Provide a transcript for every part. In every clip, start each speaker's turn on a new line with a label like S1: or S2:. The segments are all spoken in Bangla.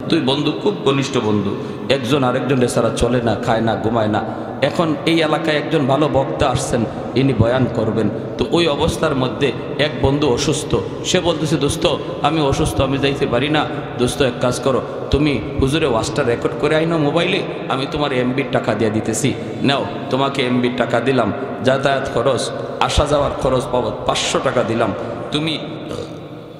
S1: তুই বন্ধু, খুব ঘনিষ্ঠ বন্ধু, একজন আরেকজনের ছাড়া চলে না, খায় না, ঘুমায় না। এখন এই এলাকায় একজন ভালো বক্তা আসছেন, ইনি বয়ান করবেন। তো ওই অবস্থার মধ্যে এক বন্ধু অসুস্থ, সে বলতেছে দোস্ত আমি অসুস্থ, আমি যাইতে পারি না। দোস্ত এক কাজ করো, তুমি হুজুরে ওয়াজটা রেকর্ড করে আইনো মোবাইলে, আমি তোমার এমবির টাকা দিয়ে দিতেছি, নাও তোমাকে এমবির টাকা দিলাম, যাতায়াত খরচ, আসা যাওয়ার খরচ বাবদ 500 টাকা দিলাম, তুমি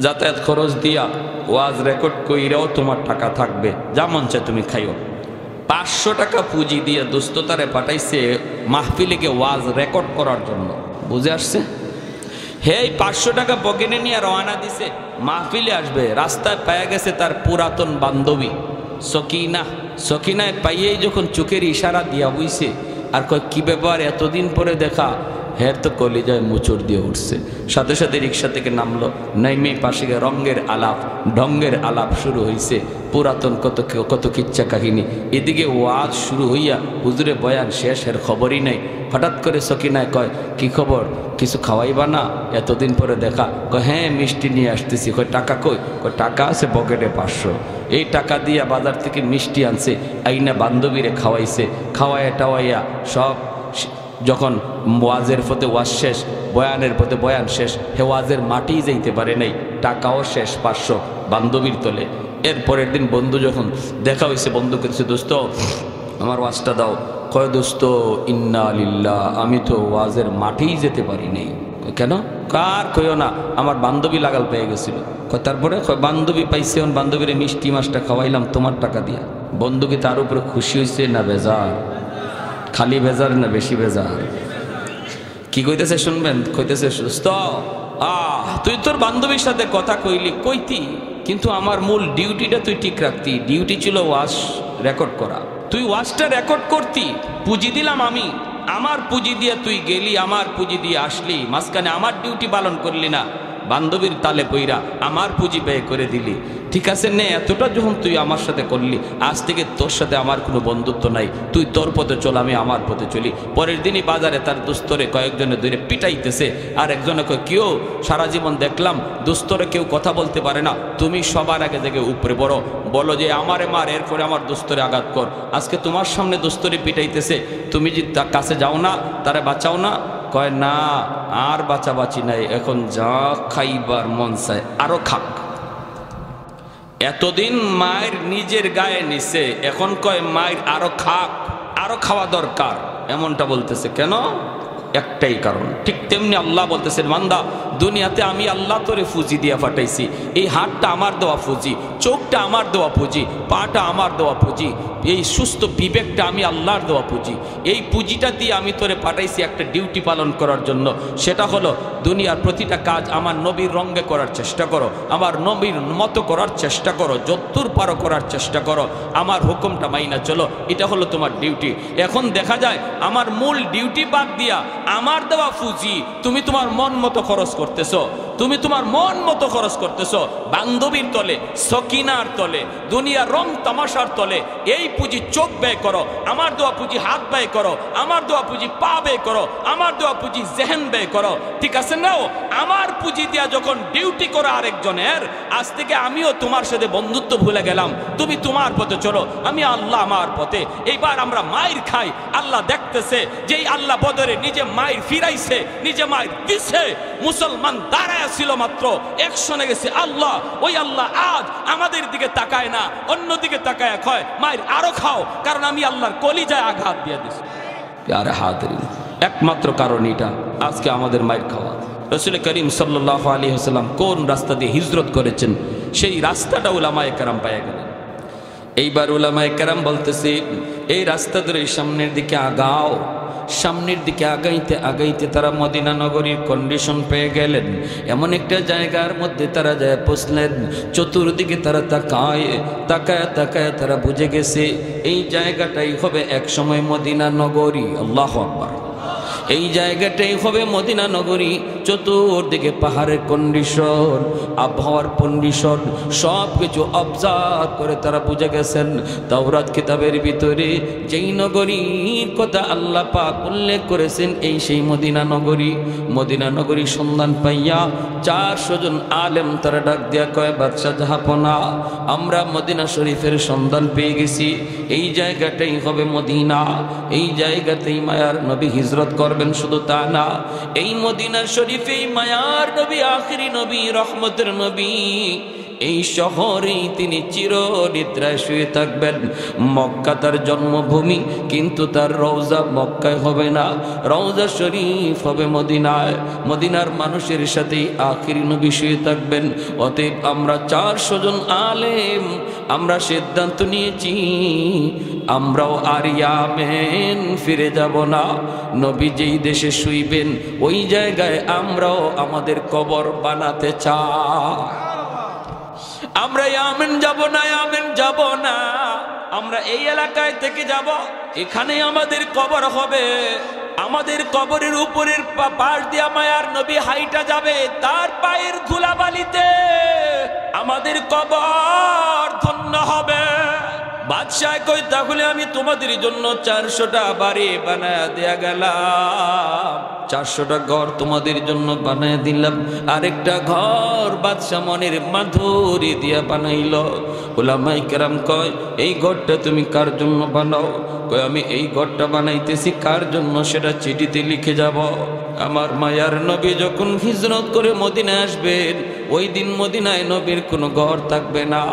S1: যাতায়াত খরচ দিয়া ওয়াজ রেকর্ড কইরাও তোমার টাকা থাকবে, যা মন চায় তুমি খাইও। 500 টাকা পুঁজি দিয়ে দোস্ততারে পাঠাইছে মাহফিলেকে ওয়াজ রেকর্ড করার জন্য। বুঝে আসছে? হে 500 টাকা পকেটে নিয়ে রওনা দিছে, মাহফিলে আসবে। রাস্তায় পেয়ে গেছে তার পুরাতন বান্ধবী সকিনা। সকিনায় পাইয়েই যখন চোখের ইশারা দিয়া বুঝছে, আর কয় কি ব্যাপার এতদিন পরে দেখা। হের তো কলিজায় মুচড় দিয়ে উঠছে। সাথে সাথে রিক্সা থেকে নামলো, নাইমে পাশে রঙের আলাপ ঢঙ্গের আলাপ শুরু হয়েছে, পুরাতন কত কিচ্ছা কাহিনী। এদিকে ওয়াজ শুরু হইয়া হুজুরে বয়ান শেষ, এর খবরই নেই। হঠাৎ করে সকিনায় কয় কি খবর, কিছু খাওয়াইবা না, এতদিন পরে দেখা। কয় হ্যাঁ মিষ্টি নিয়ে আসতেছি। কয় টাকা কই? কয় টাকা আছে পকেটে 500। এই টাকা দিয়া বাজার থেকে মিষ্টি আনছে, আইনা বান্ধবীরে খাওয়াইছে, খাওয়াইয়া টাওয়াইয়া সব। যখন ওয়াজের পথে ওয়াজ শেষ, বয়ানের পথে বয়ান শেষ, হে ওয়াজের মাটিই যাইতে পারে নাই, টাকাও শেষ 500 বান্ধবীর তলে। এরপরের দিন বন্ধু যখন দেখা হয়েছে, বন্ধু কেছে দোস্ত আমার ওয়াজটা দাও। কয় দোস্ত ইন্না লিল্লাহ, আমি তো ওয়াজের মাটিই যেতে পারি নাই। কেন? কার কইও না, আমার বান্ধবী লাগাল পেয়ে গেছিল। কয় তারপরে? কয় বান্ধবী পাইছে, বান্ধবীর মিষ্টি মাছটা খাওয়াইলাম তোমার টাকা দিয়া। বন্ধু কি তার উপরে খুশি হয়েছে না বেজার? খালি বেজার না বেশি বেজার? কি কইতেছে শুনবেন? কইতেছে সুস্থ তুই তোর বান্ধবীর সাথে কথা কইলি কইতি, কিন্তু আমার মূল ডিউটিটা তুই ঠিক রাখতি। ডিউটি ছিল ওয়াজ রেকর্ড করা, তুই ওয়াজটা রেকর্ড করতি, পুঁজি দিলাম আমি, আমার পুঁজি দিয়ে তুই গেলি, আমার পুঁজি দিয়ে আসলি, মাঝখানে আমার ডিউটি পালন করলি না, বান্ধবীর তালে পইরা আমার পুঁজি ব্যয় করে দিলি। ঠিক আছে নে, এতটা যখন তুই আমার সাথে করলি, আজ থেকে তোর সাথে আমার কোনো বন্ধুত্ব নাই, তুই তোর পথে চল, আমি আমার পথে চলি। পরের দিনই বাজারে তার দুস্তরে কয়েকজনে ধরে পিটাইতেছে, আর একজনে কয় কেউ সারা জীবন দেখলাম দুস্তরে কেউ কথা বলতে পারে না, তুমি সবার আগে থেকে উপরে বলো যে আমারে মার, এরপরে আমার দুস্তরে আঘাত কর। আজকে তোমার সামনে দুস্তরে পিটাইতেছে, তুমি যদি তার কাছে যাও না, তারে বাঁচাও না? কয় না, আর বাঁচাবাঁচি নাই, এখন যা খাইবার মন চায় আরো খাক। এতদিন মায়ের নিজের গায়ে নিছে, এখন কয় মায়ের আরো খাক, আরো খাওয়া দরকার। এমনটা বলতেছে কেন? একটাই কারণ। ঠিক তেমনি আল্লাহ বলতেছেন বান্দা, দুনিয়াতে আমি আল্লাহ তোরে ফুজি দিয়া পাঠাইছি, এই হাতটা আমার দেওয়া ফুজি, চোখটা আমার দেওয়া পুঁজি, পাটা আমার দেওয়া পুঁজি, এই সুস্থ বিবেকটা আমি আল্লাহর দেওয়া পুঁজি। এই পুঁজিটা দিয়ে আমি তোরে পাঠাইছি একটা ডিউটি পালন করার জন্য। সেটা হলো দুনিয়ার প্রতিটা কাজ আমার নবীর রঙে করার চেষ্টা করো, আমার নবীর মতো করার চেষ্টা করো, যত্তর পারো করার চেষ্টা করো, আমার হুকুমটা মাইনা চলো, এটা হলো তোমার ডিউটি। এখন দেখা যায় আমার মূল ডিউটি বাদ দিয়া আমার দেওয়া পুঁজি তুমি তোমার মন মতো খরচ করতেছো, তুমি তোমার মন মতো খরচ করতেছো, বান্ধবীর তলে, সকিনার তলে, দুনিয়ার রং তামাশার তলে। এই পুঁজি চোখ ব্যয় করো, আমার দেওয়া পুঁজি হাত ব্যয় করো, আমার দেওয়া পুঁজি পা ব্যয় করো, আমার দেওয়া পুঁজি জেহেন ব্যয় করো। ঠিক আছে নাও, আমার পুঁজি দিয়া যখন ডিউটি করো আরেকজনের, আজ থেকে আমিও তোমার সাথে বন্ধুত্ব ভুলে গেলাম, তুমি তোমার পথে চলো, আমি আল্লাহ আমার পথে। এইবার আমরা মায়ের খাই, আল্লাহ দেখতেছে, যেই আল্লাহ বদরে নিজে মায়ের ফিরাইছে, নিজে মায়ের দিছে, মুসলমান দাঁড়ায় ছিল মাত্র একশনে গেছে আল্লাহ, ওই আল্লাহ আজ আমাদের দিকে তাকায় না, অন্যদিকে তাকায় কয় মায়ের আরো খাও, কারণ আমি আল্লাহর কলিজায় আঘাত দিয়ে দিছি। আরে হাতরি, একমাত্র কারণ এটা আজকে আমাদের মায়ের খাওয়া। রাসূল করিম সাল্লাল্লাহু আলাইহি ওয়াসাল্লাম কোন রাস্তা দিয়ে হিজরত করেছেন, সেই রাস্তাটা উলামায়ে কেরাম পাইয়া গেলেন। এইবার উলামায়ে কেরাম বলতেছে এই রাস্তা ধরে সামনের দিকে আগাও। সামনের দিকে আগাইতে আগাইতে তারা মদিনা নগরীর কন্ডিশন পেয়ে গেলেন। এমন একটা জায়গার মধ্যে তারা যায় পৌঁছলেন, চতুর্দিকে তারা তাকায় তাকায় তাকায় তারা বুঝে গেছে এই জায়গাটাই হবে এক সময় মদিনা নগরী। আল্লাহু আকবার। এই জায়গাটাই হবে মদিনা নগরী। চতুর্দিকে পাহাড়ের কন্ডিশন, আবহাওয়ার কন্ডিশন সব কিছু অবজার্ভ করে তারা বুঝে গেছেন তাওরাত কিতাবের ভিতরে যেই নগরীর কথা আল্লাহ পাক উল্লেখ করেছেন এই সেই মদিনা নগরী। মদিনা নগরী সন্ধান পাইয়া 400 জন আলেম তারা ডাক দিয়া কয়, বাদশাহ জাহাপনা, আমরা মদিনা শরীফের সন্ধান পেয়ে গেছি। এই জায়গাটাই হবে মদিনা, এই জায়গাতেই মায়ার নবী হিজরত করবেন। শুধু তা না, এই মদিনা শরীফেই মায়ার নবী, আখিরি নবী, রহমতের নবী, এই শহরেই তিনি চিরনিদ্রায় শুয়ে থাকবেন। মক্কা তার জন্মভূমি, কিন্তু তার রওজা মক্কায় হবে না, রওজা শরীফ হবে মদিনায়। মদিনার মানুষের সাথেই আখিরি নবী শুয়ে থাকবেন। অতএব আমরা 400 জন আলেম আমরা সিদ্ধান্ত নিয়েছি আমরাও আর ইয়ামেন ফিরে যাব না। নবী যেই দেশে শুইবেন ওই জায়গায় আমরাও আমাদের কবর বানাতে চাই। আমরা ইয়ামেন যাব না, ইয়ামেন যাব না, আমরা এই এলাকায় থেকে যাব, এখানেই আমাদের কবর হবে। আমাদের কবরের উপরের পাশ দিয়ে মায়ার নবী হাইটা যাবে, তার পায়ের ধুলাবালিতে আমাদের কবর ধন্য হবে। বাদশাহ কই, তাহলে আমি তোমাদের জন্য 400টা বাড়ি বানায় দেয়া গেলাম, 400টা ঘর তোমাদের জন্য বানায় দিলাম। আরেকটা ঘর বাদশাহ মনের মাধুরী দিয়া বানাইল। উলামায়ে কেরাম কয়, এই ঘরটা তুমি কার জন্য বানাও? কয়, আমি এই ঘরটা বানাইতেছি কার জন্য সেটা চিঠিতে লিখে যাব। আমার মায়ার নবী যখন হিজরত করে মদিনায় আসবেন, ওই দিন মদিনায় নবীর কোনো ঘর থাকবে না।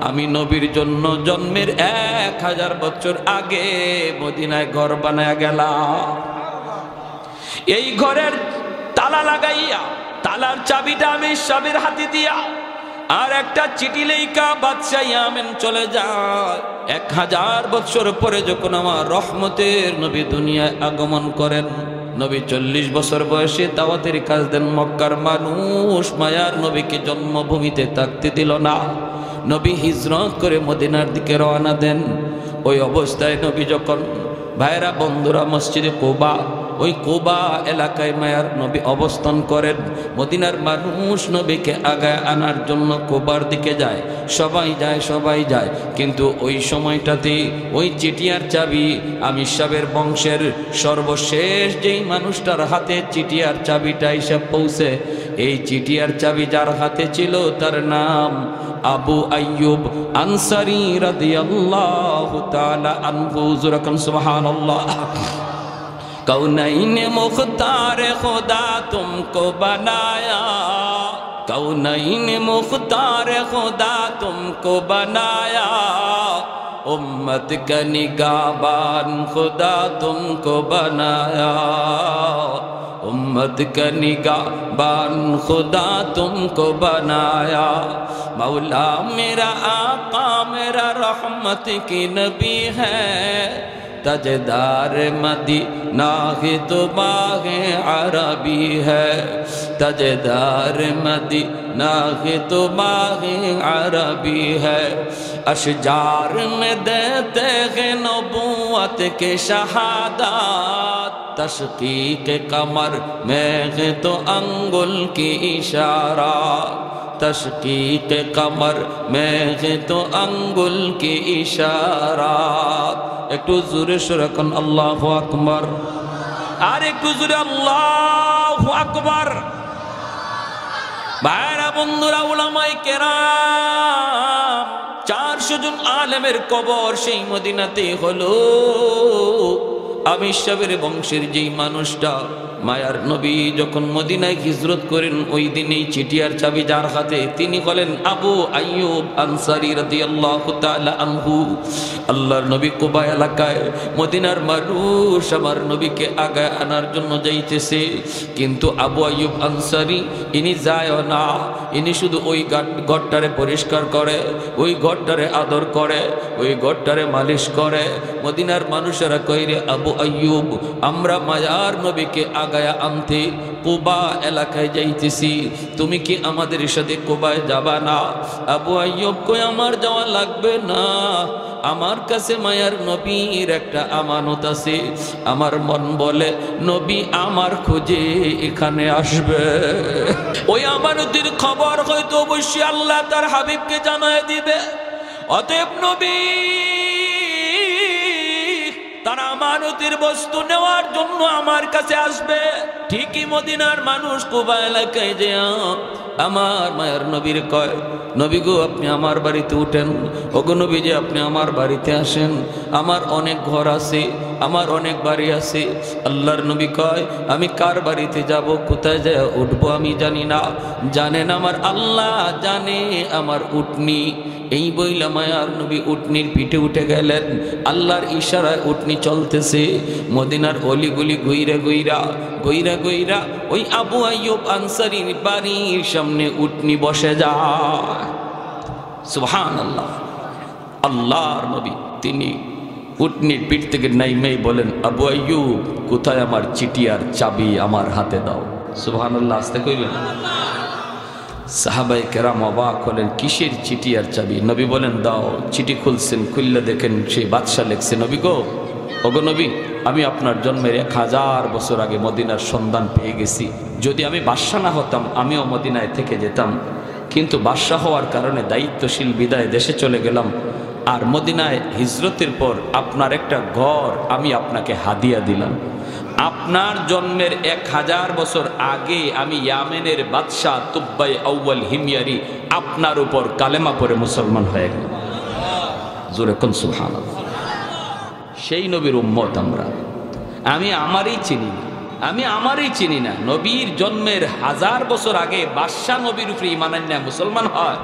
S1: আমি নবীর জন্য জন্মের 1000 বছর আগে মদিনায় ঘর বানায়া গেলাম। এই ঘরের তালা লাগাইয়া, তালার চাবিটা আমি সবের হাতে দিয়া, আর একটা চিঠি লেখা বাদশাহ ইয়ামেন চলে যায়। 1000 বছর পরে যখন আমার রহমতের নবী দুনিয়ায় আগমন করেন, নবী 40 বছর বয়সে দাওয়াতের কাজ দেন। মক্কার মানুষ মায়ার নবীকে জন্মভূমিতে থাকতে দিল না। নবী হিজরত করে মদিনার দিকে রওনা দেন। ওই অবস্থায় নবী যখন, ভাইরা বন্ধুরা, মসজিদে কুবা, ওই কুবা এলাকায় মায়ার নবী অবস্থান করেন। মদিনার মানুষ নবীকে আগায় আনার জন্য কুবার দিকে যায়, সবাই যায়, সবাই যায়। কিন্তু ওই সময়টাতে ওই চিটিয়ার চাবি আমির সাহেবের বংশের সর্বশেষ যেই মানুষটার হাতে চিটিয়ার চাবিটা এসে পৌঁছে, এই চিটিয়ার চাবি যার হাতে ছিল তার নাম আবু আইয়ুব আনসারী রাদিয়াল্লাহু তাআলা আনহু। যুরাকান সুবহানাল্লাহ। कौनैन मुख्तार खुदा तुमको बनाया, कौनैन मुख्तार खुदा तुमको बनाया, उम्मत का निगाहबान खुदा तुमको बनाया, उम्मत का निगाहबान खुदा तुमको बनाया। मौला मेरा आका मेरा रहमत की नबी है, तजदार मदीना है तो बाग़े अरबी है, तजदार मदीना है तो बाग़े अरबी है। अशजार में देते हैं नबूवत के शहादत, तशकीक कमर में है तो अंगुल की इशारा, तशकीक कमर में है तो अंगुल की इशारा। একটু জোরে সুরাকান আল্লাহু আকবার, আর একটু জোরে আল্লাহু আকবার। ভাইরা বন্ধুরা, উলামায়ে কেরাম, 400 জন আলেমের কবর সেই মদিনাতে হলো। আমির সাহেবের বংশের যেই মানুষটা মায়ার নবী যখন মদিনায় হিজরত করেন, ওই দিনেই চিঠিয়ার চাবি যার হাতে, তিনি হলেন আবু আইয়ুব আনসারী রাদিয়াল্লাহু তাআলা আনহু। আল্লাহর নবী কুবা এলাকায়, মদিনার মানুষ আমার নবীকে আগায় আনার জন্য যাইতেছে, কিন্তু আবু আইয়ুব আনসারী ইনি যায় না। ইনি শুধু ওই ঘরটারে পরিষ্কার করে, ওই ঘরটারে আদর করে, ওই ঘরটারে মালিশ করে। মদিনার মানুষেরা কইরে, আবু আইয়ুব, আমরা মায়ার নবীকে আগায়া আনতে কুবা এলাকায় যাইতেছি, তুমি কি আমাদের সাথে কুবায় যাবা না? আবু আইয়ুব কই আমার যাওয়া লাগবে না, আমার কাছে মায়ার নবীর একটা আমানত আছে। আমার মন বলে নবী আমার খোঁজে এখানে আসবে। ওই আমানতের খবর হয়তো অবশ্যই আল্লাহ তার হাবিবকে জানায় দিবে। অতএব নবী তার আমানতের বস্তু নেওয়ার জন্য আমার কাছে আসবে। ঠিকই মদিনার মানুষ কুবা এলাকায় যে আমার মায়ের নবীর কয়, নবী গো আপনি আমার বাড়িতে উঠেন, ওগো নবী যে আপনি আমার বাড়িতে আসেন, আমার অনেক ঘর আছে, আমার অনেক বাড়ি আছে। আল্লাহর নবী কয় আমি কার বাড়িতে যাব, কোথায় যায় উঠবো আমি জানি না, জানেন আমার আল্লাহ জানে আমার উটনি। এই বইলা মায়ার নবী উটনির পিঠে উঠে গেলেন। আল্লাহর ইশারায় উটনি চলতেছে। মদিনার অলিগুলি গইরা গইরা গইরা গইরা ওই আবু আইয়ুব আনসারীর বাড়ির সামনে উটনি বসে যায়। সুবহানাল্লাহ। আল্লাহর নবী তিনি উটনির পিঠ থেকে নাইমেই বলেন, আবু আইয়ুব কোথায় আমার চিঠি আর চাবি, আমার হাতে দাও। সুবহানাল্লাহ। আস্তে কইবেন। সাহাবায়ে কেরাম অবাক হলেন, কিসের চিঠি আর চাবি? নবী বলেন দাও। চিঠি খুলছেন, খুললে দেখেন সেই বাদশা লেখছে, নবী গো, ওগো নবী আমি আপনার জন্মের 1000 বছর আগে মদিনার সন্ধান পেয়ে গেছি। যদি আমি বাদশা না হতাম আমিও মদিনায় থেকে যেতাম, কিন্তু বাদশা হওয়ার কারণে দায়িত্বশীল বিদায় দেশে চলে গেলাম। আর মদিনায় হিজরতের পর আপনার একটা ঘর আমি আপনাকে হাদিয়া দিলাম। আপনার জন্মের 1000 বছর আগে আমি ইয়ামেনের বাদশাহ তুব্বাই আউয়াল হিময়ারি আপনার উপর কালেমা পড়ে মুসলমান হয়ে গেল। জোরে কোন সুবহানাল্লাহ। সেই নবীর উম্মত আমরা। আমি আমারই চিনি না। নবীর জন্মের 1000 বছর আগে বাদশাহ নবীর উপরে ঈমান আনলে মুসলমান হয়,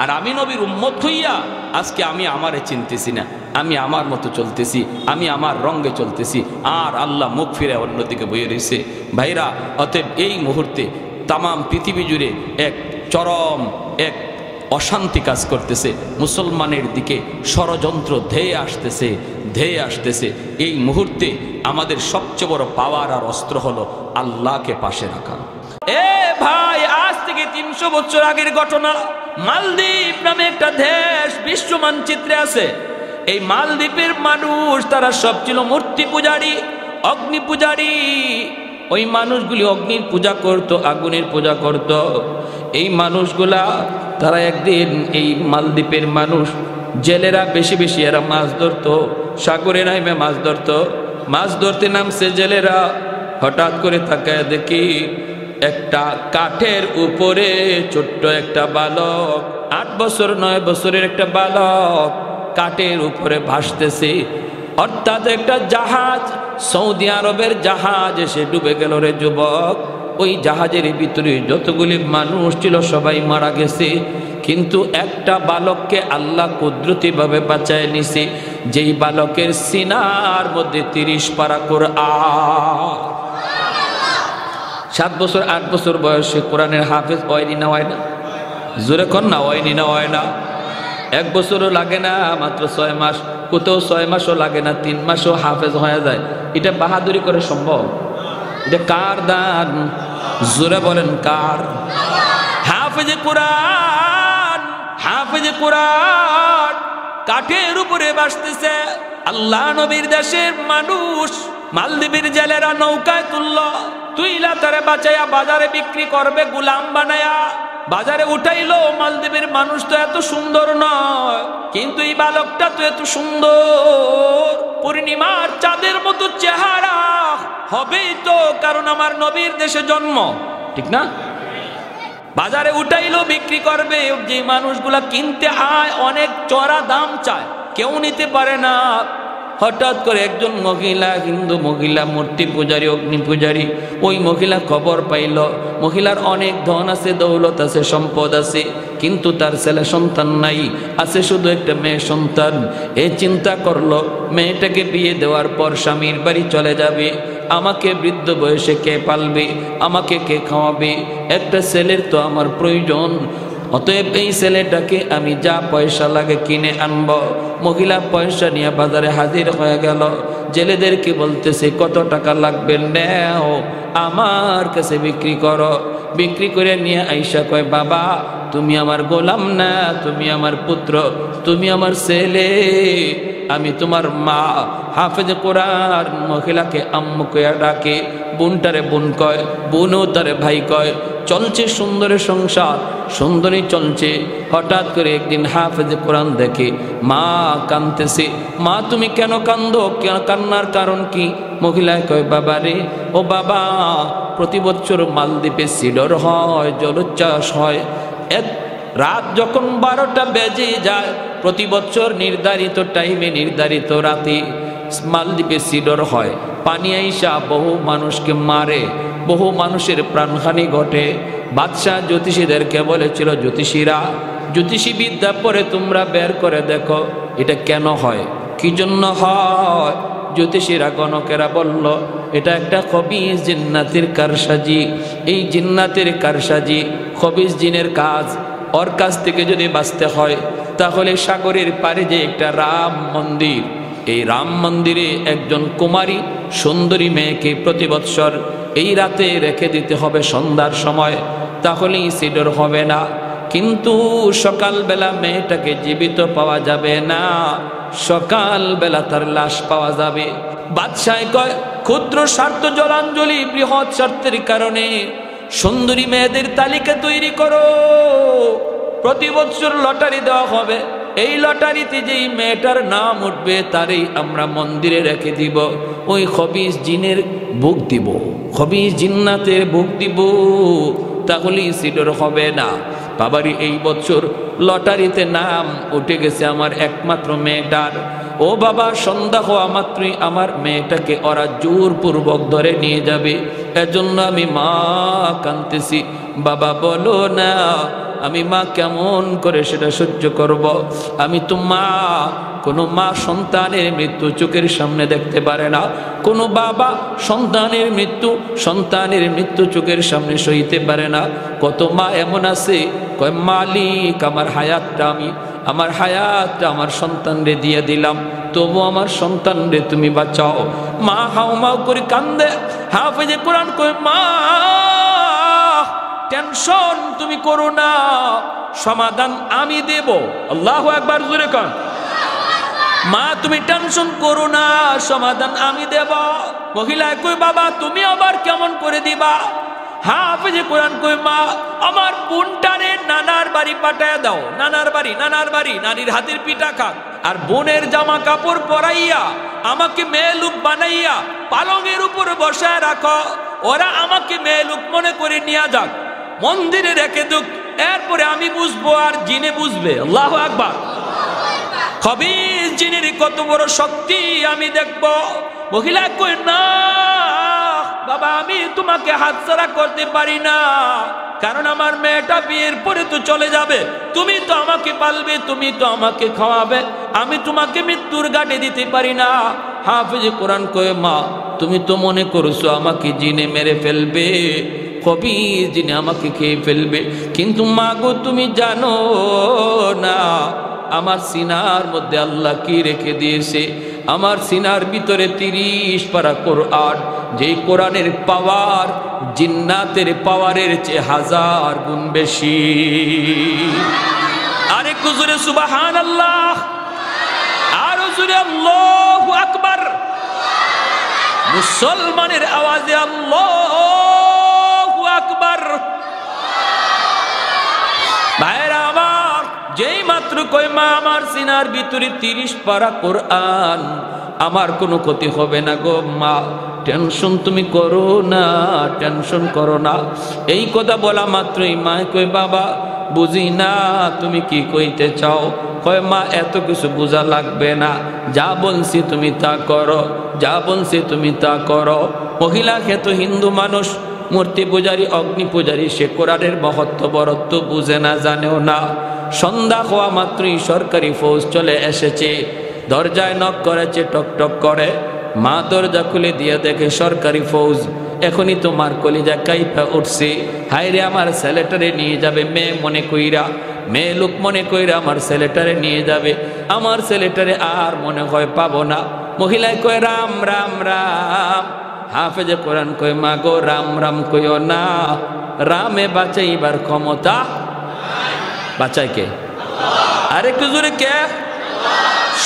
S1: আর আমি নবীর উম্মত হইয়া আজকে আমি আমারে চিনতেছি না, আমি আমার মতো চলতেছি, আমি আমার রঙে চলতেছি, আর আল্লাহ মুখ ফিরে অন্যদিকে বয়ে রয়েছে। ভাইরা, অতএব এই মুহূর্তে তামাম পৃথিবী জুড়ে এক চরম এক অশান্তি কাজ করতেছে। মুসলমানের দিকে ষড়যন্ত্র ধেয়ে আসতেছে। এই মুহূর্তে আমাদের সবচেয়ে বড় পাওয়ার আর অস্ত্র হলো আল্লাহকে পাশে রাখা। এ ভাই, আজ থেকে 300 বছর আগের ঘটনা। মালদ্বীপ নামে একটা দেশ বিশ্ব মানচিত্রে আছে। এই মালদ্বীপের মানুষ তারা সব ছিল মূর্তি পূজারী, অগ্নি পূজারী। ওই মানুষগুলি অগ্নির পূজা করত, আগুনের পূজা করত। এই মানুষগুলা তারা একদিন এই মালদ্বীপের মানুষ জেলেরা বেশি বেশি এরা মাছ ধরতো, সাগরে নামে মাছ ধরতো। মাছ ধরতে নামছে জেলেরা, হঠাৎ করে তাকায় দেখি একটা কাঠের উপরে ছোট্ট একটা বালক, 8 বছর 9 বছরের একটা বালক কাঠের উপরে ভাসতেছে। অর্থাৎ একটা জাহাজ, সৌদি আরবের জাহাজ এসে ডুবে গেল রে যুবক। ওই জাহাজের ভিতরে যতগুলি মানুষ ছিল সবাই মারা গেছে, কিন্তু একটা বালককে আল্লাহ কুদরতিভাবে বাঁচায় নিছে, যেই বালকের সিনার মধ্যে 30 পারা কোরআন। 7 বছর 8 বছর বয়সে কোরআনের হাফেজ হয়নি না হয় না? জোরে কর না, হয়নি না হয় না? 1 বছরও লাগে না, মাত্র 6 মাস, কোথাও 6 মাসও লাগে না, 3 মাসও হাফেজ হয়ে যায়। এটা বাহাদুরি করে সম্ভব? এটা কার দান? জোরে বলেন কার? হাফেজে কোরআন, হাফেজে কোরআন কাঠের উপরে ভাসতেছে। আল্লাহ নবীর দেশের মানুষ মালদ্বীপের জেলেরা নৌকায় তুইলা তারে বাঁচাইয়া বাজারে বিক্রি করবে গোলাম বানায়া। বাজারে উঠাইলো। মালদ্বীপের মানুষ তো এত সুন্দর নয়, কিন্তু এই বালকটা তো এত সুন্দর, পূর্ণিমার চাঁদের মতো চেহারা হবেই তো, কারণ আমার নবীর দেশে জন্ম, ঠিক না? বাজারে উঠাইলো, বিক্রি করবে। যে মানুষগুলা কিনতে আয় অনেক চড়া দাম চায়, কেউ নিতে পারে না। হঠাৎ করে একজন মহিলা, হিন্দু মহিলা, মূর্তি পূজারী, অগ্নি পূজারী, ওই মহিলা খবর পাইল মহিলার অনেক ধন আছে, দৌলত আছে, সম্পদ আছে, কিন্তু তার ছেলে সন্তান নাই, আছে শুধু একটা মেয়ে সন্তান। এ চিন্তা করলো মেয়েটাকে বিয়ে দেওয়ার পর স্বামীর বাড়ি চলে যাবে, আমাকে বৃদ্ধ বয়সে কে পালবে, আমাকে কে খাওয়াবে, একটা ছেলের তো আমার প্রয়োজন। অতএব এই ছেলেটাকে আমি যা পয়সা লাগে কিনে আনবো। মহিলা পয়সা নিয়ে বাজারে হাজির হয়ে গেল। জেলেদেরকে বলতেছে কত টাকা লাগবে, নেও আমার কাছে বিক্রি করো। বিক্রি করে নিয়ে আইসা কয়, বাবা তুমি আমার গোলাম না, তুমি আমার পুত্র, তুমি আমার ছেলে, আমি তোমার মা। হাফেজ কোরআন মহিলাকে আম্মু কয়া ডাকে, বোনটারে বোন কয়, বোনও তারে ভাই কয়। চলছে সুন্দরের সংসার, সুন্দরী চলছে। হঠাৎ করে একদিন হাফেজ কোরআন দেখে মা কাঁদতেছে। মা তুমি কেন কান্দো, কান্নার কারণ কি? মহিলায় কয়, বাবা রে, ও বাবা, প্রতি বছর মালদ্বীপে সিডর হয়, জলোচ্ছ্বাস হয়। রাত যখন 12টা বেজে যায়, প্রতি বছর নির্ধারিত টাইমে নির্ধারিত রাতে মালদ্বীপে সিডর হয়। পানি আইসা বহু মানুষকে মারে, বহু মানুষের প্রাণহানি ঘটে। বাদশাহ জ্যোতিষীদেরকে বলেছিল, জ্যোতিষীরা, জ্যোতিষী বিদ্যা পরে তোমরা বের করে দেখো এটা কেন হয়, কি জন্য হয়। জ্যোতিষীরা গণকেরা বলল, এটা একটা খবিস জিন্নাতের কারসাজি। এই জিন্নাতের কারসাজি, খবিস জিনের কাজ। ওর কাছ থেকে যদি বাঁচতে হয় তাহলে সাগরের পারে যে একটা রাম মন্দির, এই রাম মন্দিরে একজন কুমারী সুন্দরী মেয়েকে প্রতি বৎসর এই রাতে রেখে দিতে হবে সন্ধ্যার সময়, তাহলেই সিডর হবে না। কিন্তু সকালবেলা মেয়েটাকে জীবিত পাওয়া যাবে না, সকালবেলা তার লাশ পাওয়া যাবে। বাদশাহ কয়, ক্ষুদ্র স্বার্থ জলাঞ্জলি বৃহৎ স্বার্থের কারণে সুন্দরী মেয়েদের তালিকা তৈরি করো। প্রতি বছর লটারি দেওয়া হবে, এই লটারিতে যেই মেয়েটার নাম উঠবে তারই আমরা মন্দিরে রেখে দিব। ওই খবিস জিনের বুক দিব, খবিস জিন্নাতের বুক দিব, তাহলেই সিডর হবে না। বাবারি এই বছর লটারিতে নাম উঠে গেছে আমার একমাত্র মেয়েটার। ও বাবা, সন্ধ্যা হওয়া মাত্রই আমার মেয়েটাকে ওরা জোরপূর্বক ধরে নিয়ে যাবে। এজন্য আমি মা কাঁদতেছি। বাবা বলো না, আমি মা কেমন করে সেটা সহ্য করব? আমি তো মা। কোনো মা সন্তানের মৃত্যু চোখের সামনে দেখতে পারে না, কোনো বাবা সন্তানের মৃত্যু চোখের সামনে সইতে পারে না। কত মা এমন আছে কয়, মালিক আমার হায়াতটা আমার সন্তানরে দিয়ে দিলাম, তবু আমার সন্তানরে তুমি বাঁচাও। মা হাউমাউ করে কান্দে। হাফেজে কোরআন কয়, মা টেনশন তুমি করো না, সমাধান আমি দেব। আল্লাহু আকবার, জোরে কন। মা তুমি টেনশন করো না, সমাধান আমি দেব। মহিলা কই, বাবা তুমি আবার কেমন করে দিবা? হাফেজে কোরআন কই, মা আমার বোনটারে নানার বাড়ি পাঠায় দাও। নানার বাড়ি, নানির হাতের পিঠা খাক। আর বোনের জামা কাপড় পরাইয়া আমাকে মেয়ে লোক বানাইয়া পালঙের উপর বসায় রাখো। ওরা আমাকে মেয়ে লোক মনে করে নিয়ে যাক, মন্দিরে রেখে দুক, এরপরে আমি বুঝবো আর জিনে বুঝবে। আল্লাহু আকবার। খবিস জিনের কত বড় শক্তি আমি দেখব। মহিলা কই, না বাবা, আমি তোমাকে হাতছাড়া করতে পারি না, কারণ আমার মেয়েটা বিয়ের পরে তো চলে যাবে। তুমি তো আমাকে পালবে, তুমি তো আমাকে খাওয়াবে, আমি তোমাকে মৃত্যুর ঘাটে দিতে পারি না। হাফেজ কোরআন কয়, মা তুমি তো মনে করছো আমাকে জিনে মেরে ফেলবে, খবিস জিনে আমাকে খেয়ে ফেলবে, কিন্তু মা গো তুমি জানো না আমার সিনার মধ্যে আল্লাহ কি রেখে দিয়েছে। আমার সিনার ভিতরে 30 পারা কোরআন, যেই কোরআনের পাওয়ার জিন্নাতের পাওয়ারের চেয়ে 1000 গুণ বেশি। আরেকটু জোরে সুবহানাল্লাহ, আরো জোরে আল্লাহু আকবার। মুসলমানের আওয়াজে আল্লাহু আকবার। ভাইরা আমার, যেই মাত্র কয় মা আমার সিনার ভিতরে 30 পারা কোরআন, আমার কোনো ক্ষতি হবে না গো মা, টেনশন তুমি করো না, টেনশন করো না। এই কথা বলা মাত্রই মা কয়, বাবা বুঝি না তুমি কি কইতে চাও। কয়, মা এত কিছু বোঝা লাগবে না, যা বলছি তুমি তা করো, যা বলছি তুমি তা করো। মহিলা খেত হিন্দু মানুষ, মূর্তি পূজারী, অগ্নি পূজারী, সে কোরআনের মহত্ব বরত্ব বুঝে না, জানেও না। সন্ধ্যা হওয়া মাত্রই সরকারি ফৌজ চলে এসেছে, দরজায় নক করেছে, টক টক করে। মা দরজা খুলে দিয়ে দেখে সরকারি ফৌজ এখনই তোমার কলিজা কাইপা উঠছে, হায় রে আমার ছেলেটারে নিয়ে যাবে মেয়ে মনে কইরা, মেয়ে লোক মনে কইরা আমার ছেলেটারে নিয়ে যাবে, আমার ছেলেটারে আর মনে হয় পাবো না। মহিলায় কয় রাম রাম রাম, হাফেজে কোরআন কয় মা গো রাম রাম কইও না, রামে বাঁচাইবার ক্ষমতা বাঁচায় কে? আরেকটু জোরে কে?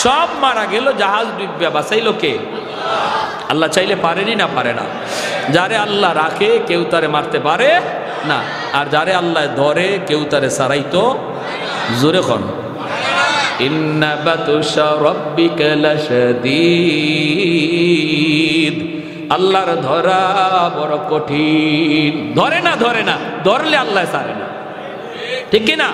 S1: সব মারা গেল, জাহাজ ডুববে, বাঁচাইলো কে? আল্লাহ চাইলে পারেনি না পারে না? যারে আল্লাহ রাখে কেউ তারে মারতে পারে না, আর যারে আল্লাহ ধরে কেউ তারে সারাইতো জোরে খন ইন্না বাতুশা রাব্বিকা লাশাদীদ, আল্লাহর ধরা বড় কঠিন। ধরে না ধরলে আল্লাহ ছাড়ে না, ঠিক কি না?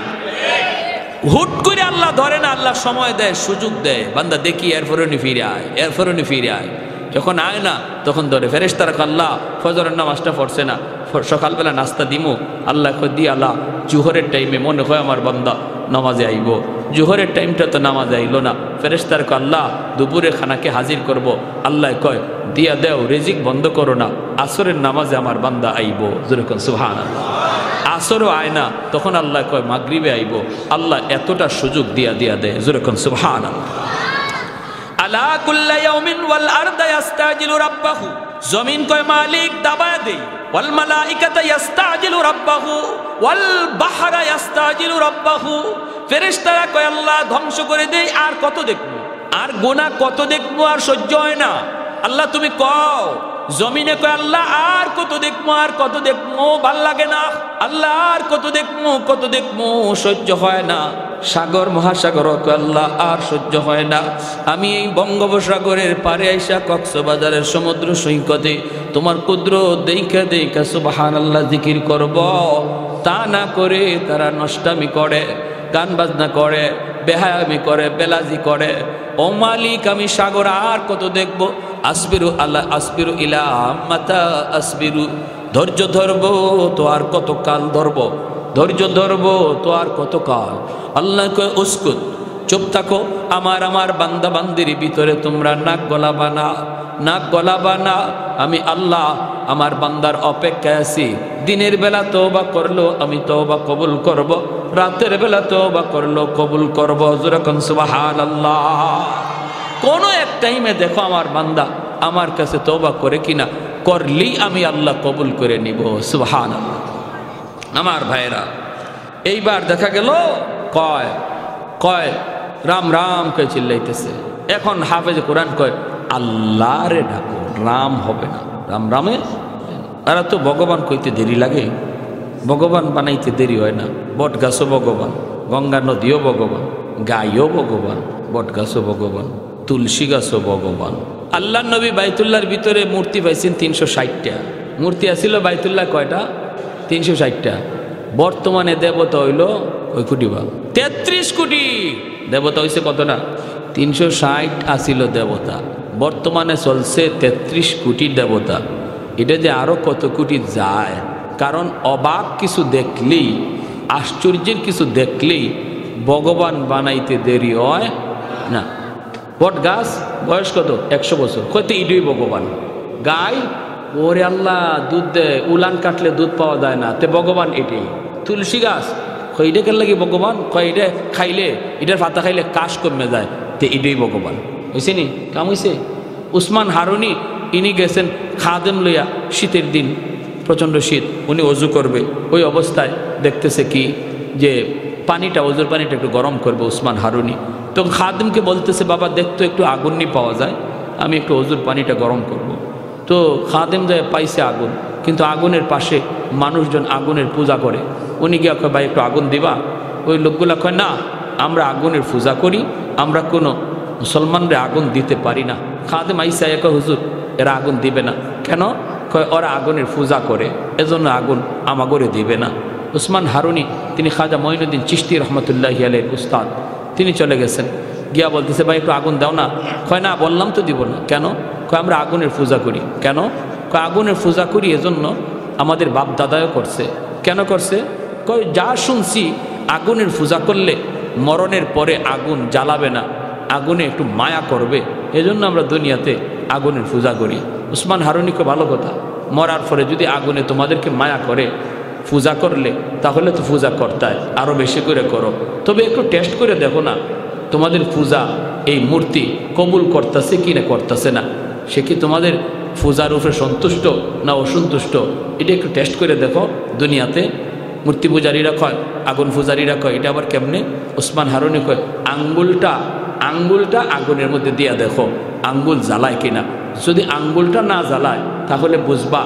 S1: হুট করে আল্লাহ ধরে না, আল্লাহ সময় দেয়, সুযোগ দেয়, বান্দা দেখি এরপরে নি ফিরে আয়, এরপরে নি ফিরে আয়। যখন আয় না তখন ধরে। ফেরেশতারা আল্লাহ ফজরের নামাজটা পড়ছে না, সকালবেলা নাস্তা দিমু, আল্লাহ দি আল্লাহ জুহরের টাইমে মনে হয় আমার বান্দা নামাজে আইব, জুহরের টাইমটা তো নামাজে আইলো না। ফেরেশতার আল্লাহ দুপুরে খানাকে হাজির করব, আল্লাহ কয় দিয়া দেও, রিজিক বন্ধ করো না, আসরের নামাজে আমার বান্দা আইব, যেরকম সুবহানাল্লাহ। আসরও আয় না, তখন আল্লাহ কয় মাগরিবে আইব, আল্লাহ এতটা সুযোগ দিয়া দেয়, যেরকম সুবহানাল্লাহ। আলা কুল্লা ইয়াউমিন ওয়াল আরদা ইস্তাজিলু রাব্বাহু, জমিন কয় মালিক দাবায় দেই, ওয়াল মালাইকাতু ইস্তাজিলু রাব্বাহু ওয়াল বাহরা ইস্তাজিলু রাব্বাহু, ফেরেশতারা কয় আল্লাহ ধ্বংস করে দেই, আর কত দেখবো, আর গুনাহ কত দেখবো, আর সহ্য হয় না, আল্লাহ তুমি কও। জমিনে কয় আল্লাহ আর কত দেখবো, আর কত দেখবো, ভাল লাগে না, আল্লাহ আর কত দেখবো, সহ্য হয় না। সাগর মহাসাগর কয় আল্লাহ আর সহ্য হয় না, আমি এই বঙ্গোপসাগরের পারে আইসা কক্সবাজারের সমুদ্র সৈকতে তোমার কুদরত দেইখা সুবহানাল্লাহ জিকির করব। তা না করে তারা নষ্টামি করে, গান বাজনা করে, বেহায়ামি করে, বেলাজি করে। ও মালিক আমি সাগর আর কত দেখবো, আসবিরু আল্লাহ আসবিরু ইলা মাতা আসবিরু, ধৈর্য ধরবো তো আর কত কাল ধরবো, ধৈর্য ধরবো তো আর কত কাল। আল্লাহ কয় উসকুত, চুপ থাকো, আমার বান্দা বান্দির ভিতরে তোমরা নাক গলাবা না, আমি আল্লাহ আমার বান্দার অপেক্ষায় আছি। দিনের বেলা তওবা করলো আমি তওবা কবুল করব, রাতের বেলা তওবা করলো কবুল করব, যেরকম সুবহানাল্লাহ। কোন এক টাইমে দেখো আমার বান্দা আমার কাছে তওবা করে কিনা, করলেই আমি আল্লাহ কবুল করে নিব, সুবহানাল্লাহ। আমার ভাইরা, এইবার দেখা গেল কয় রাম রাম কয়ে চিল্লাইতেছে। এখন হাফেজ কোরআন কয় আল্লাহ রে ডাকো, রাম হবে না, রামে এরা তো ভগবান কইতে দেরি লাগে, ভগবান বানাইতে দেরি হয় না। বট গাছও ভগবান, গঙ্গা নদীও ভগবান, গাইও ভগবান, বট গাছও ভগবান, তুলসী গাছও ভগবান। আল্লাহ নবী বাইতুল্লাহর ভিতরে মূর্তি পাইছেন 360টা মূর্তি আসিল। বাইতুল্লাহ কয়টা? 360টা। বর্তমানে দেবতা হইল কয় কোটি? বা 33 কোটি দেবতা হইছে। কত না? 360 আসিল দেবতা, বর্তমানে চলছে 33 কোটি দেবতা। এটা যে আরো কত কোটি যায়, কারণ অবাক কিছু দেখলেই, আশ্চর্যের কিছু দেখলেই ভগবান বানাইতে দেরি হয় না। বট গাছ বয়স কত? 100 বছর, হয়তো ইডুই ভগবান। গাই ওরে আল্লাহ দুধ দেয়, উলান কাটলে দুধ পাওয়া যায় না, তে ভগবান এটাই। তুলসী গাছ এটা কেন লাগে ভগবান? এটা খাইলে, এটার পাতা খাইলে কাশ কমে যায়, তে এটাই ভগবান। হয়েছে নি কাম হয়েছে? উসমান হারুনি ইনি গেছেন খাদেম লইয়া, শীতের দিন প্রচণ্ড শীত, উনি অজু করবে, ওই অবস্থায় দেখতেছে কি যে পানিটা, অজুর পানিটা একটু গরম করবে উসমান হারুনি। তখন খাদেমকে বলতেছে বাবা দেখতো একটু আগুন নি পাওয়া যায়, আমি একটু অজুর পানিটা গরম করব। তো খাদেম যায় পাইছে আগুন, কিন্তু আগুনের পাশে মানুষজন আগুনের পূজা করে। উনি গিয়ে কয় ভাই একটু আগুন দিবা? ওই লোকগুলা কয় না, আমরা আগুনের পূজা করি, আমরা কোনো মুসলমানরা আগুন দিতে পারি না। খাদেম আইসা কয় হুজুর এরা আগুন দিবে না কেন? কয় ওরা আগুনের পূজা করে, এজন্য আগুন আমাগরে দিবে না। উসমান হারুনি তিনি খাজা মঈনুদ্দিন চিশতি রহমতুল্লাহি আলাইহির উস্তাদ, তিনি চলে গেছেন, গিয়া বলতেছে ভাই একটু আগুন দাও না। কয় না, বললাম তো দিব না। কেন? কয় আমরা আগুনের পূজা করি। কেন? কয় আগুনের পূজা করি এজন্য, আমাদের বাপ দাদাও করছে। কেন করছে? কয় যা শুনছি আগুনের পূজা করলে মরণের পরে আগুন জ্বালাবে না, আগুনে একটু মায়া করবে, এজন্য আমরা দুনিয়াতে আগুনের পূজা করি। উসমান হারুনিকে ভালো কথা, মরার পরে যদি আগুনে তোমাদেরকে মায়া করে পূজা করলে তাহলে তো পূজা করতায় আরও বেশি করে করো, তবে একটু টেস্ট করে দেখো না তোমাদের পূজা এই মূর্তি কবুল করতেছে কি না করতেছে না, সে কি তোমাদের পূজার উপরে সন্তুষ্ট না অসন্তুষ্ট, এটা একটু টেস্ট করে দেখো। দুনিয়াতে মূর্তি পূজারীরা কয়, আগুন পূজারীরা কয়, এটা আবার কেমনে? ওসমান হারুনি কয় আঙ্গুলটা আগুনের মধ্যে দিয়া দেখো আঙ্গুল জ্বালায় কিনা, যদি আঙ্গুলটা না জ্বালায় তাহলে বুঝবা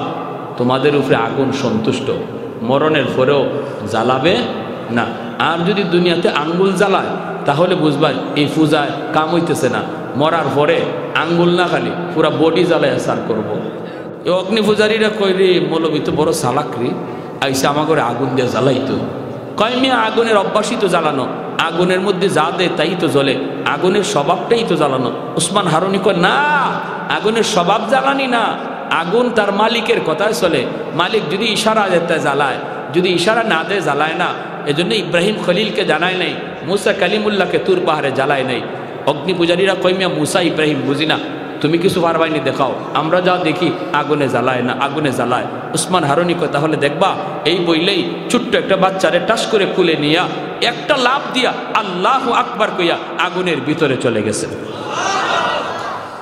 S1: তোমাদের উপরে আগুন সন্তুষ্ট, মরণের পরেও জ্বালাবে না। আর যদি দুনিয়াতে আঙ্গুল জ্বালায় তাহলে বুঝবা এই পূজায় কাম হইতেছে না, মরার পরে আঙ্গুল না খালি পুরা বডি জ্বালায় সার করবো। এই অগ্নি পূজারীরা কই রে মৌলবী তো বড় চালাকরি, আইসা আমার করে আগুন দিয়ে জ্বালাইতো। কয় মেয়ে আগুনের অভ্যাসই তো জ্বালানো, আগুনের মধ্যে যা দেয় তাই তো জ্বলে, আগুনের স্বভাবটাই তো জ্বালানো। ওসমান হারুনি কয় না, আগুনের স্বভাব জ্বালানি না, আগুন তার মালিকের কথায় চলে, মালিক যদি ইশারা দেয় জ্বালায়, যদি ইশারা না দেয় জ্বালায় না। এজন্য ইব্রাহিম খলিলকে জানায় নাই, মুসা কালিমুল্লাহকে তুর পাহাড়ে জ্বালায় নাই। অগ্নি পূজারীরা কই মিয়া মুসা ইব্রাহিম বুঝি না, তুমি কিছু পারবাইনি দেখাও, আমরা যা দেখি আগুনে জ্বালায় না, আগুনে জ্বালায়। ওসমান হারুনি কয় তাহলে দেখবা, এই বইলেই ছোট্ট একটা বাচ্চারে টাস করে কুলে নিয়া একটা লাভ দিয়া আল্লাহু আকবার কইয়া আগুনের ভিতরে চলে গেছে।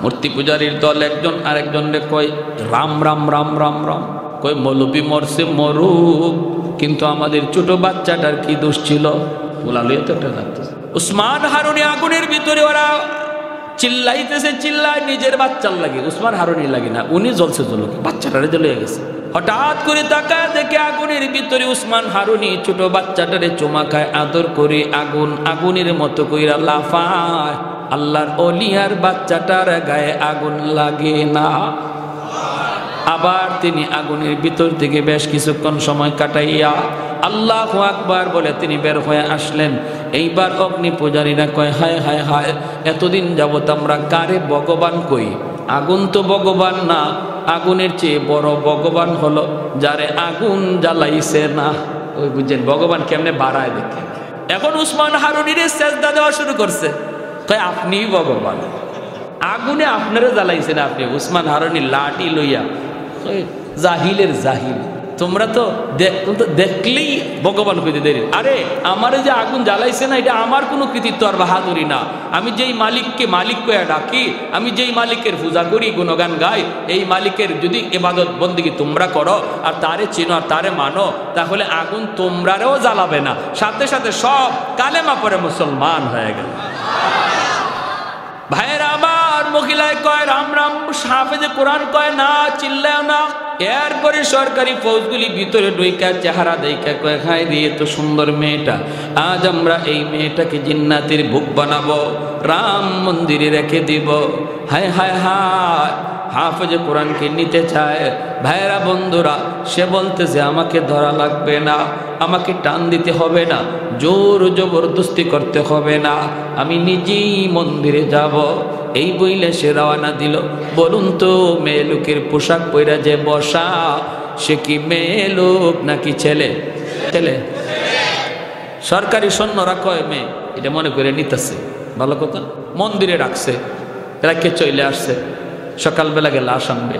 S1: মূর্তি পূজারীর দল একজন আরেকজনরে কয় রাম রাম রাম রাম রাম, কয় মৌলবী মরছে মরুক, কিন্তু আমাদের ছোট বাচ্চাটার কি দোষ ছিল? বলালই তো একটা লাগতেছে। উসমান হারুনি আগুনের ভিতরে ওরা চিল্লাইতেছে, চিল্লায় নিজের বাচ্চার লাগে, উসমান হারুনি লাগে না, উনি জ্বলছে জ্বলুক, বাচ্চাটারে জ্বলে গেছে। হঠাৎ করে তাকায় দেখে আগুনের ভিতরে উসমান হারুনি ছোট বাচ্চাটারে চুমা খায়, আদর করে আগুন আগুনের মতো কইরা লাফায়। আল্লাহর ওলিয়ার বাচ্চাটার গায়ে আগুন লাগে না। আবার তিনি আগুনের ভিতর থেকে বেশ কিছুক্ষণ সময় কাটাইয়া আল্লাহু আকবার বলে তিনি বের হয়ে আসলেন। এইবার অগ্নি পূজারীরা কয় হায় হায় হায়, এতদিন যাবত আমরা কারে ভগবান কই, আগুন তো ভগবান না, আগুনের চেয়ে বড় ভগবান হলো যারে আগুন জ্বালাইছে না। ওই বুঝছেন ভগবান কেমনে বাড়ায় দেখে। এখন উসমান হারুনির সেজদা দেওয়া শুরু করছে, কয় আপনিই ভগবান, আগুনে আপনারা জ্বালাইছেন আপনি। উসমান হারুনি লাঠি লইয়া, জাহিলের জাহিল, তোমরা তো দেখলেই ভগবান কইতে দেরি। আরে আমারে যে আগুন জ্বালাইছে না, এটা আমার কোনো কৃতিত্ব আর বাহাদুরি না। আমি যেই মালিককে মালিক কয়া ডাকি, আমি যেই মালিকের পূজা করি, গুণগান গাই, এই মালিকের যদি ইবাদত বন্দেগী তোমরা করো আর তারে চিনো আর তারে মানো, তাহলে আগুন তোমরারেও জ্বালাবে না, সাথে সাথে সব কালেমা পরে মুসলমান হয়ে গেল। ভাইয়েরা আমার, মহিলায় কয় রাম রাম, হাফেজে কোরআন কয় না, চিল্লায় না। এরপরে সরকারি ফৌজগুলি ভিতরে ঢুইকা চেহারা দেখা কয় হায় রে এত সুন্দর মেয়েটা, আজ আমরা এই মেয়েটাকে জিন্নাতের ভোগ বানাবো, রাম মন্দিরে রেখে দিব। হায় হায় হায়, হাফেজে কোরআনকে নিতে চায়। ভাইয়েরা বন্ধুরা, সে বলতেছে আমাকে ধরা লাগবে না, আমাকে টান দিতে হবে না, জোর জবরদস্তি করতে হবে না, আমি নিজেই মন্দিরে যাব। এই বইলে সে রওনা দিল। বলুন তো মেয়ে লোকের পোশাক পইরা যে বসা, সে কি মেয়ে লোক নাকি ছেলে? ছেলে। সরকারি সৈন্যরা কয় মেয়ে, এটা মনে করে নিতেছে, ভালো কথা। মন্দিরে রাখছে, রাখে চলে আসছে, সকালবেলা গেলে লাশ আনবে।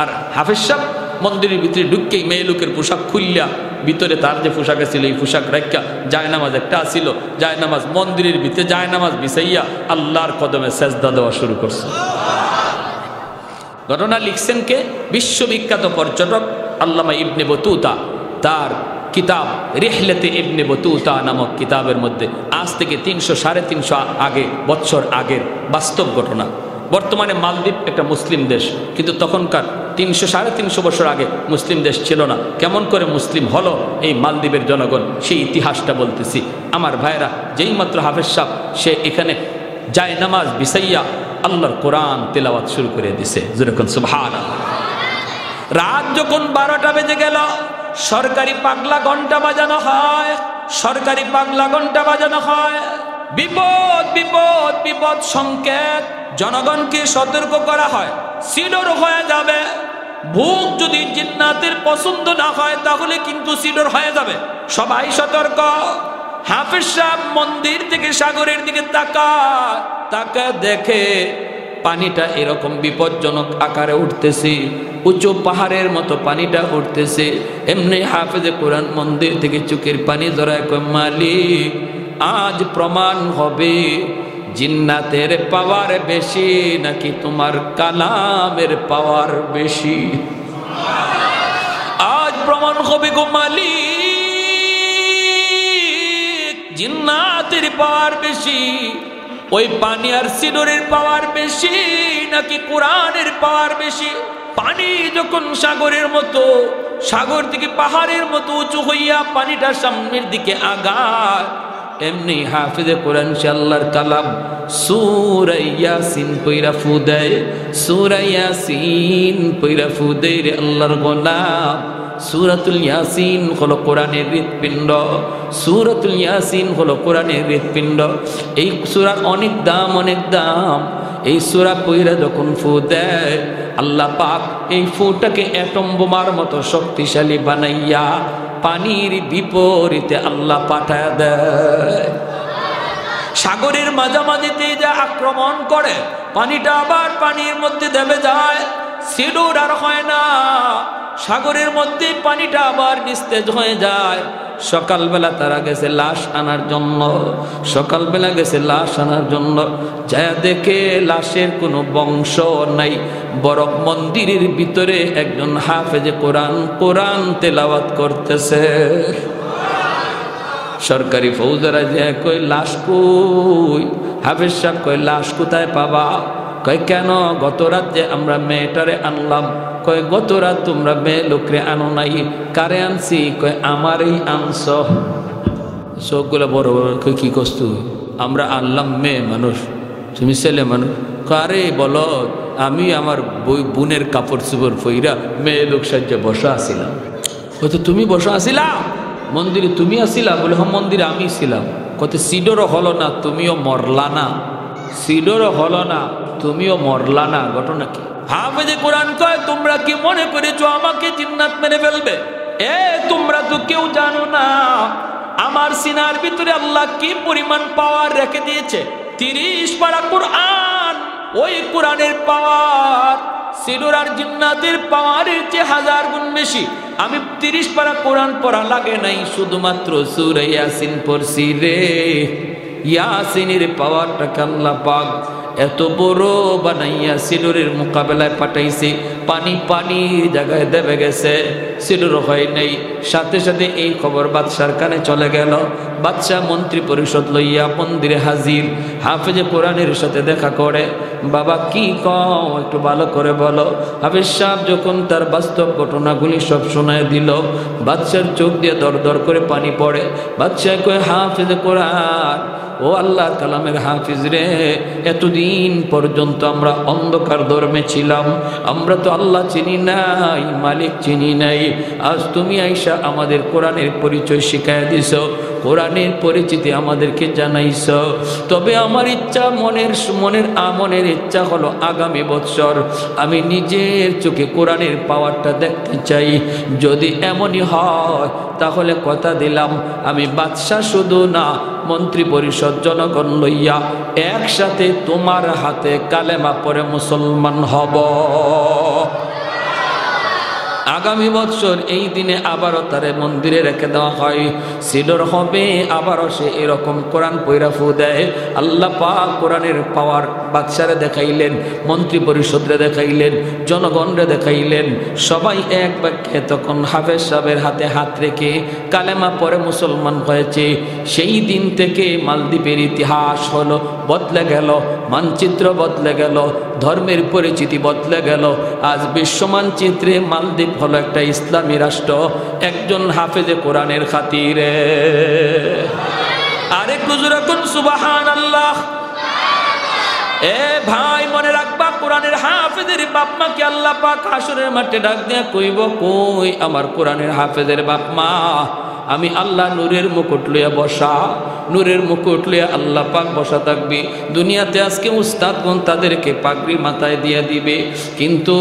S1: আর হাফেজ সাহেব মন্দিরের ভিতরে ঢুককেই মেয়ে লোকের পোশাক খুললা, ভিতরে তার যে পোশাক ছিল এই পোশাক রাখা, জায়নামাজ একটা আসিল, জায়নামাজ মন্দিরের ভিতরে জায়নামাজ বিছাইয়া আল্লাহর কদমে সেজদা দেওয়া শুরু করছে। ঘটনা লিখছেন কে? বিশ্ববিখ্যাত পর্যটক আল্লামা ইবনে বতুতা, তার কিতাব রিহলাতে ইবনে বতুতা নামক কিতাবের মধ্যে আজ থেকে 300-350 বছর আগের বাস্তব ঘটনা। বর্তমানে মালদ্বীপ একটা মুসলিম দেশ, কিন্তু তখনকার 300-350 বছর আগে মুসলিম দেশ ছিল না। কেমন করে মুসলিম হলো এই মালদ্বীপের জনগণ, সেই ইতিহাসটা বলতেছি। আমার ভাইরা, যেই মাত্র হাফেজ সাহেব সে এখানে জায়নামাজ বিছাইয়া আল্লাহর কোরআন তেলাওয়াত শুরু করে দিছে, যেরকম সুবহানাল্লাহ। রাত যখন 12টা বেজে গেল, সরকারি পাগলা ঘন্টা বাজানো হয়, সরকারি পাগলা ঘন্টা বাজানো হয়। বিপদ বিপদ বিপদ সংকেত, জনগণকে সতর্ক করা হয়, সিডর হয়ে যাবে। ভোগ যদি জিন্নাতের পছন্দ না হয় তাহলে কিন্তু সিডর হয়ে যাবে, সবাই সতর্ক। হাফেজ সাহেব মন্দির থেকে সাগরের দিকে তাকায়, দেখে পানিটা এরকম বিপজ্জনক আকারে উঠতেছে, উঁচু পাহাড়ের মতো পানিটা উঠতেছে। এমনি হাফেজে কোরআন মন্দির থেকে চোখের পানি জড়ায় কয়, মালিক আজ প্রমাণ হবে জিন্নাতের পাওয়ার বেশি নাকি তোমার কালামের পাওয়ার বেশি। আজ প্রমাণ হবে গো মালিক, জিন্নাতের পাওয়ার বেশি, ওই পানি আর সিডরের পাওয়ার বেশি নাকি কোরআনের পাওয়ার বেশি। পানি যখন সাগরের মতো, সাগর থেকে পাহাড়ের মতো উঁচু হইয়া পানিটা সামনের দিকে আগায়, এমনি হাফিজে কোরআন সে আল্লাহর কালাম সূরা ইয়াসিন পইরা ফু দেয়, সূরা ইয়াসিন পইরা ফু দেয় রে আল্লাহর গোলাম। সূরাতুল ইয়াসিন হলো কোরআনের হৃৎপিণ্ড, সূরাতুল ইয়াসিন হলো কোরআনের হৃৎপিণ্ড। এই সূরার অনেক দাম, অনেক দাম। এই সূরা পইরা যখন ফু দেয় আল্লাহ পাক এই ফুটাকে অ্যাটম বোমার মতো শক্তিশালী বানাইয়া পানির বিপরীতে আল্লাহ পাঠায় দেয়। সাগরের মাঝামাঝিতে যা আক্রমণ করে, পানিটা আবার পানির মধ্যে দেবে যায়, সিডুর আর হয় না। সাগরের মধ্যে পানিটা আবার নিস্তেজ হয়ে যায়। সকালবেলা তারা গেছে লাশ আনার জন্য, সকালবেলা গেছে লাশ আনার জন্য, যা দেখে লাশের কোনো বংশ নাই, বরং মন্দিরের ভিতরে একজন হাফেজে কোরআন কোরআন তেলাওয়াত করতেছে। সরকারি ফৌজদারা যে কই লাশ কই, হাফেজ সাহেব কই লাশ কোথায় পাবা? কয় কেন, গত রাত যে আমরা মেয়েটারে আনলাম। কয় গত রাত তোমরা মেয়ে লোকরে আনো নাই, কারে আনছি? কয় আমারই আনছ। চোখগুলো বড় বড়। কই কি কষ্ট, আমরা আনলাম মেয়ে মানুষ, তুমি ছেলে মানুষ। কারে বলো, আমি আমার বোনের কাপড় চোপড় ফইরা মেয়ে লোক সাহায্যে বসা আসিলাম। হয়তো তুমি বসা আসিলা মন্দিরে, তুমি আসিলা? বলে হ্যাঁ মন্দিরে আমি ছিলাম। কত সিডরও হলো না, তুমিও মরলা না, সিডরও হলো না, তুমিও মরলা না, ঘটনা কি? হাফেজে কোরআন কয় তোমরা কি মনে করেছো আমাকে জিন্নাত মেরে ফেলবে? তোমরা তো কেউ জানো না আমার সিনার ভিতরে আল্লাহ কি পরিমাণ পাওয়ার রেখে দিয়েছে। 30 পারা কোরআন, ওই কোরআনের পাওয়ার সিডর আর জিন্নাতের পাওয়ারের চেয়ে 1000 গুণ বেশি। আমি 30 পারা কোরআন পড়া লাগে নাই, শুধুমাত্র সূরা ইয়াসিন পড়ছি রে। ইয়াসিনের পাওয়ারটাকে আল্লাহ পাক এত বড় বানাইয়া সিডরের মোকাবেলায় পাঠাইছে। পানি পানি জায়গায় দেবে গেছে, সিডর হয় নাই। সাথে সাথে এই খবর বাদশার কানে চলে গেল। বাদশাহ মন্ত্রী পরিষদ লইয়া মন্দিরে হাজির। হাফেজে কোরআনের সাথে দেখা করে, বাবা কি কও একটু ভালো করে বলো। হাফেজ সাহেব যখন তার বাস্তব ঘটনাগুলি সব শোনায় দিল, বাদশার চোখ দিয়ে দর দর করে পানি পড়ে। বাদশাহ কয় হাফেজে কোরআন, ও আল্লাহর কালামের হাফিজ রে, এতদিন পর্যন্ত আমরা অন্ধকার ধর্মে ছিলাম, আমরা তো আল্লাহ চিনি নাই, মালিক চিনি নাই। আজ তুমি আইসা আমাদের কোরআনের পরিচয় শিখাইয়া দিছ, কোরআনের পরিচিতি আমাদেরকে জানাইছ। তবে আমার ইচ্ছা, মনের ইচ্ছা হলো আগামী বৎসর আমি নিজের চোখে কোরআনের পাওয়ারটা দেখতে চাই। যদি এমনই হয় তাহলে কথা দিলাম আমি বাদশা শুধু না, মন্ত্রী পরিষদ জনগণ লইয়া একসাথে তোমার হাতে কালেমা পড়ে মুসলমান হব। আগামী বছর এই দিনে আবারও তারে মন্দিরে রেখে দেওয়া হয়, সিডর হবে। আবারও সে এরকম কোরআন পয়রা ফু দেয়। আল্লাহ পাক কোরআনের পাওয়ার বাদশারে দেখাইলেন, মন্ত্রী পরিষদরে দেখাইলেন, জনগণরে দেখাইলেন। সবাই এক বাক্যে তখন হাফেজ সাহেবের হাতে হাত রেখে কালেমা পড়ে মুসলমান হয়েছে। সেই দিন থেকে মালদ্বীপের ইতিহাস হলো বদলে গেল, মানচিত্র বদলে গেল, ধর্মের পরিচিতি বদলে গেল। আজ বিশ্ব মানচিত্রে মালদ্বীপ হলো একটা ইসলামী রাষ্ট্র, একজন হাফেজে কোরআনের খাতিরে। আরেক হুজুর কোন সুবহানাল্লাহ। ভাই মনে রাখবা, কোরআনের হাফেজের বাপ মাকে আল্লাহ পাক হাসরের মাঠে ডাক দিয়া কইব, কই আমার কোরআনের হাফেজের বাপ মা? আমি আল্লাহ নূরের মুকুট লইয়া বসা, নূরের মুকুট লইয়া আল্লাহ পাক বসা থাকবে। দুনিয়াতে আজকে উস্তাদগণ তাদেরকে পাগড়ি মাথায় দিয়ে দিবে, কিন্তু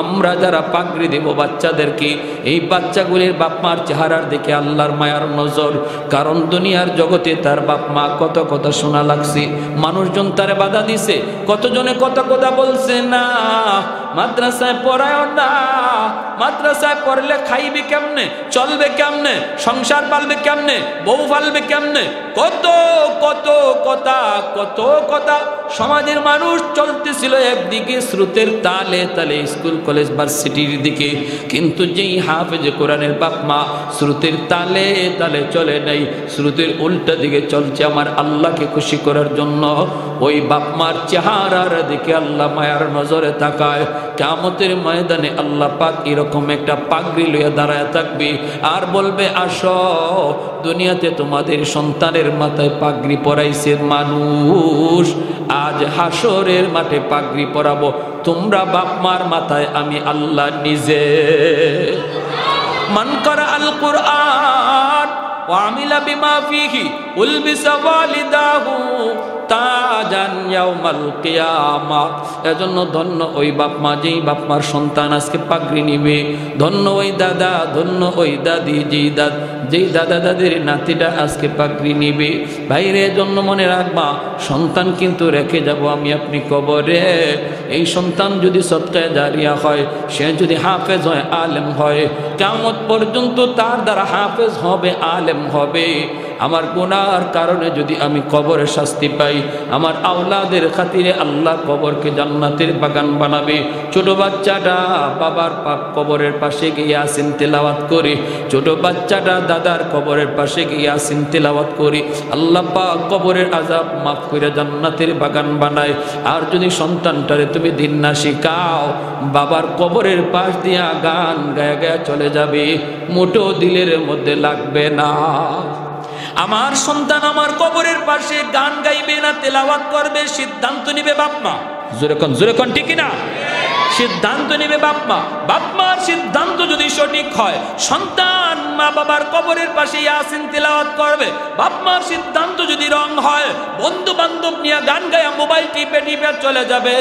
S1: আমরা যারা পাগড়ি দেব বাচ্চাদেরকে, এই বাচ্চাগুলির বাপ মার চেহারার দিকে আল্লাহর মায়ার নজর। কারণ দুনিয়ার জগতে তার বাপ মা কত কথা শোনা লাগছে, মানুষজন তারে বাধা দিছে, কতজনে কত কথা বলছে না মাদ্রাসায় পড়ায় না, মাদ্রাসায় পড়লে খাইবে কেমনে, চলবে কেমনে, সংসার পালবে কেমনে, বউ পালবে কেমনে, কত কত কথা, কত কথা। সমাজের মানুষ চলতেছিল একদিকে স্রোতের তালে তালে স্কুল কলেজ ভার্সিটির দিকে, কিন্তু যেই হাফেজে কোরআনের বাপ মা স্রোতের তালে তালে চলে নাই, স্রোতের উল্টা দিকে চলছে আমার আল্লাহকে খুশি করার জন্য, ওই বাপ মার চেহারার দিকে আল্লাহ মায়ার নজরে তাকায়। কিয়ামতের ময়দানে আল্লাহ পাক এরকম একটা পাগড়ি লইয়া দাঁড়ায় থাকবে আর বলবে, আসো দুনিয়াতে তোমাদের সন্তানের মাথায় পাগড়ি পরাইছে মানুষ, আজ হাসরের মাঠে পাগড়ি পরাবো তোমরা বাপ মার মাথায় আমি আল্লাহ নিজে। মান করা আল কুরআন ওয়া আমিলা বিমা ফিহি উলবিসা ওয়ালিদাহু তাজান ইয়াউমাল কিয়ামাহ। এজন্য ধন্য ওই বাপ মা, যেই বাপ মার সন্তান আজকে পাগড়ি নিবে, ধন্য ওই দাদা, ধন্য ওই দাদি, যেই দাদা দাদির নাতিটা আজকে পাগড়ি নিবে। ভাইরে, জন্য মনে রাখবা, সন্তান কিন্তু রেখে যাব আমি আপনি কবরে। এই সন্তান যদি সদকায়ে জারিয়া হয়, সে যদি হাফেজ হয়, আলেম হয়, কিয়ামত পর্যন্ত তার দ্বারা হাফেজ হবে, আলেম হবে। আমার গুনার কারণে যদি আমি কবরে শাস্তি পাই, আমার আওলাদের খাতিরে আল্লাহ কবরকে জান্নাতের বাগান বানাবে। ছোট বাচ্চাটা বাবার কবরের পাশে গিয়ে ইয়াসিন তেলাওয়াত করে, ছোট বাচ্চাটা দাদার কবরের পাশে গিয়ে ইয়াসিন তেলাওয়াত করে, আল্লাহ পাক কবরের আযাব মাফ করে জান্নাতের বাগান বানায়। আর যদি সন্তানটারে তুমি দিন না শিখাও, বাবার কবরের পাশ দিয়া গান গায়া গায়া চলে যাবে, মোটো দিলের মধ্যে লাগবে না। আমার সন্তান আমার কবরের পাশে গান গাইবে না তেলাওয়াত করবে, সিদ্ধান্ত নিবে বাপ মা। জোরে কোন ঠিক না? সিদ্ধান্ত নেবে বাপ মা। বাপ মার সিদ্ধান্ত যদি সঠিক হয়, সন্তান মা বাবার কবরের পাশে ইয়াসিন তেলাওয়াত করবে। বাপ মার সিদ্ধান্ত যদি রং হয়, বন্ধু বান্ধব নিয়ে গান গায়া মোবাইল টিপে টিপে চলে যাবে,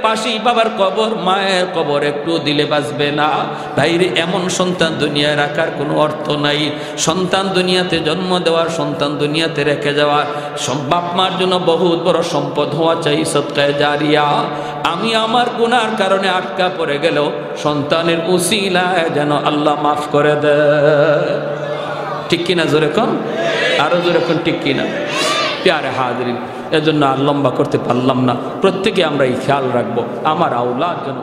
S1: পাশেই বাবার কবর, মায়ের কবর একটু দিলে বাঁচবে না। ভাইরে, এমন সন্তান দুনিয়ায় রাখার কোনো অর্থ নাই। সন্তান দুনিয়াতে জন্ম দেওয়ার, সন্তান দুনিয়াতে রেখে যাওয়ার, বাপ মার জন্য বহুত বড় সম্পদ হওয়া চাই সদকায়ে জারিয়া। আমি আমার গুনার কারণে আটকা পড়ে গেল, সন্তানের উসিলায় যেন আল্লাহ মাফ করে দেয়। ঠিক কিনা? জোরে কোন, আরো জোরে কোন, ঠিক কিনা? প্যারে হাজরিন, এজন্য আর লম্বা করতে পারলাম না। প্রত্যেকে আমরা এই খেয়াল রাখবো, আমার আওলাদ যেন